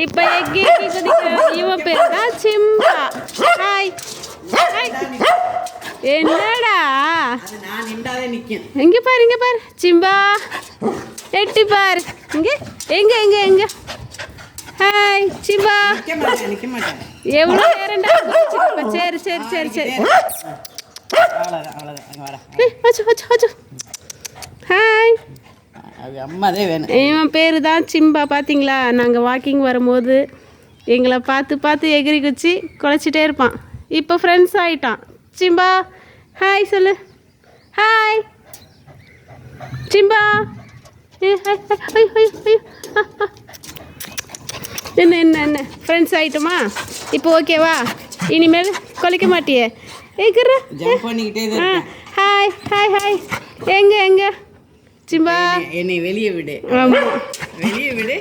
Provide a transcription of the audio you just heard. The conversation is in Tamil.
இப்போ எக்கி குதிக்கிறான். இவன் பேர் தான் சிம்பா. Hi hi. என்னடா இங்க பாரு இங்க பாரு சிம்பா எட்டி பாரு இங்க எங்க எங்க எங்க ஹாய் சிம்பா எவ்வளோ நேரம்டா சரி சரி சரி சரி ஹாய் அம்மாதே வேணும். இவன் பேர் தான் சிம்பா. பார்த்தீங்களா, நாங்கள் வாக்கிங் வரும்போது எங்களை பார்த்து பார்த்து எகிரி குச்சி குலைச்சிட்டே இருப்பான். இப்போ ஃப்ரெண்ட்ஸ் ஆகிட்டான். சிம்பா ஹாய் சொல்லு. Hi Simba. என்ன என்ன என்ன ஃப்ரெண்ட்ஸ் ஆகிட்டோமா? இப்போ ஓகேவா? இனிமேல் கொலைக்க மாட்டியே? ஏக்குற ஹாய் ஹாய் ஹாய். எங்க எங்க சிம்பா என்னை வெளியே விடு, ஆமாம் வெளியே விடு.